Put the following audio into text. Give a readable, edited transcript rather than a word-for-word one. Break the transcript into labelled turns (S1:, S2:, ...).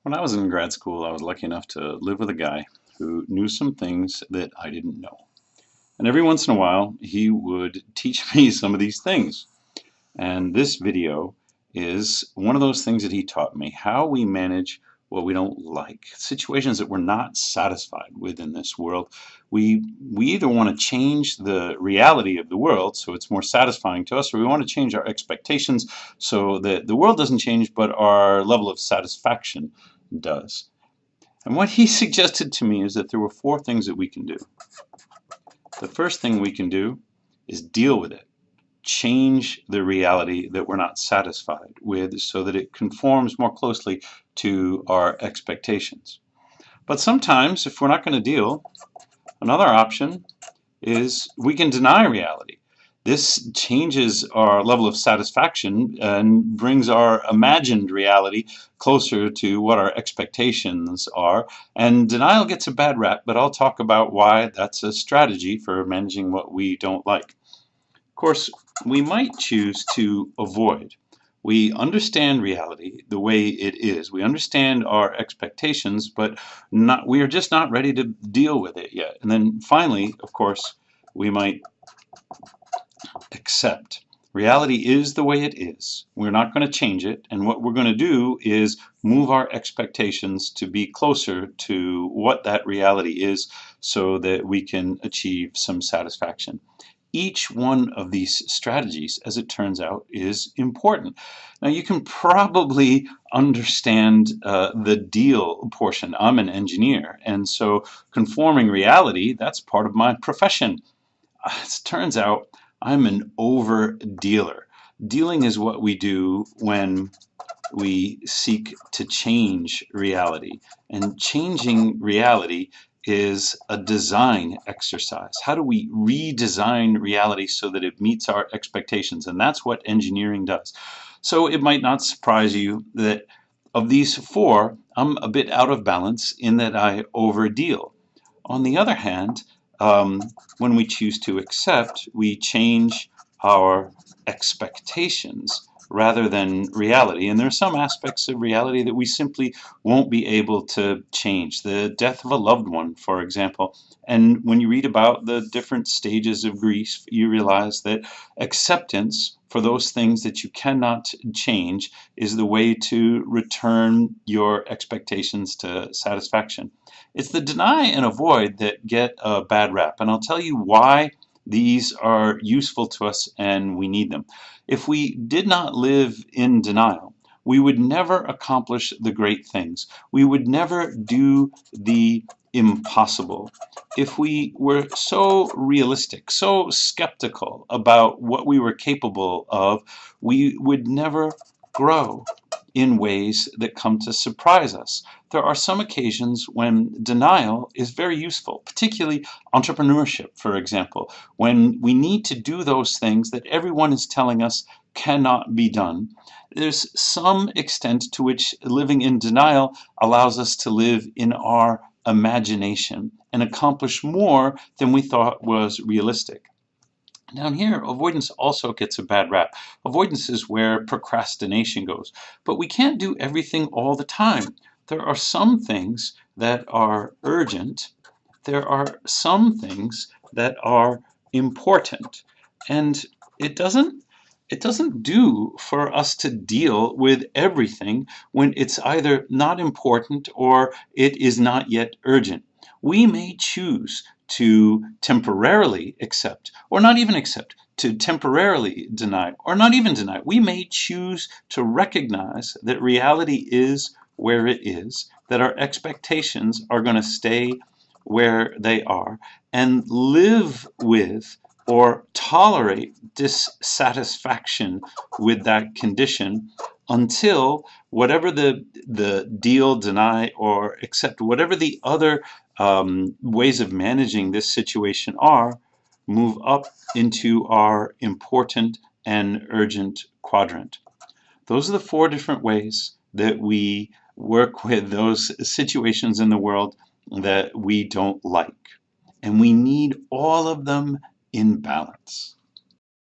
S1: When I was in grad school, I was lucky enough to live with a guy who knew some things that I didn't know. And every once in a while, he would teach me some of these things. And this video is one of those things that he taught me, how we manage what we don't like, situations that we're not satisfied with in this world. We either want to change the reality of the world so it's more satisfying to us, or we want to change our expectations so that the world doesn't change, but our level of satisfaction does. And what he suggested to me is that there were four things that we can do. The first thing we can do is deal with it. Change the reality that we're not satisfied with so that it conforms more closely to our expectations. But sometimes, if we're not going to deal, another option is we can deny reality. This changes our level of satisfaction and brings our imagined reality closer to what our expectations are. And denial gets a bad rap, but I'll talk about why that's a strategy for managing what we don't like. Of course, we might choose to avoid. We understand reality the way it is. We understand our expectations, but we are just not ready to deal with it yet. And then finally, of course, we might accept. Reality is the way it is. We're not going to change it, and what we're going to do is move our expectations to be closer to what that reality is so that we can achieve some satisfaction. Each one of these strategies, as it turns out, is important. Now, you can probably understand the deal portion. I'm an engineer, and so conforming reality, that's part of my profession. It turns out I'm an over dealer. Dealing is what we do when we seek to change reality. And changing reality is a design exercise. How do we redesign reality so that it meets our expectations? And that's what engineering does. So it might not surprise you that of these four, I'm a bit out of balance in that I overdeal. On the other hand, when we choose to accept, we change our expectations rather than reality. And there are some aspects of reality that we simply won't be able to change. The death of a loved one, for example. And when you read about the different stages of grief, you realize that acceptance for those things that you cannot change is the way to return your expectations to satisfaction. It's the deny and avoid that get a bad rap. And I'll tell you why these are useful to us and we need them. If we did not live in denial, we would never accomplish the great things. We would never do the impossible. If we were so realistic, so skeptical about what we were capable of, we would never grow in ways that come to surprise us. There are some occasions when denial is very useful, particularly entrepreneurship, for example, when we need to do those things that everyone is telling us cannot be done. There's some extent to which living in denial allows us to live in our imagination and accomplish more than we thought was realistic. Down here, avoidance also gets a bad rap. Avoidance is where procrastination goes. But we can't do everything all the time. There are some things that are urgent. There are some things that are important. And it doesn't do for us to deal with everything when it's either not important or it is not yet urgent. We may choose to temporarily accept, or not even accept, to temporarily deny, or not even deny. We may choose to recognize that reality is where it is, that our expectations are going to stay where they are, and live with or tolerate dissatisfaction with that condition until whatever the deal, deny, or accept, whatever the other ways of managing this situation are, move up into our important and urgent quadrant. Those are the four different ways that we work with those situations in the world that we don't like. And we need all of them in balance.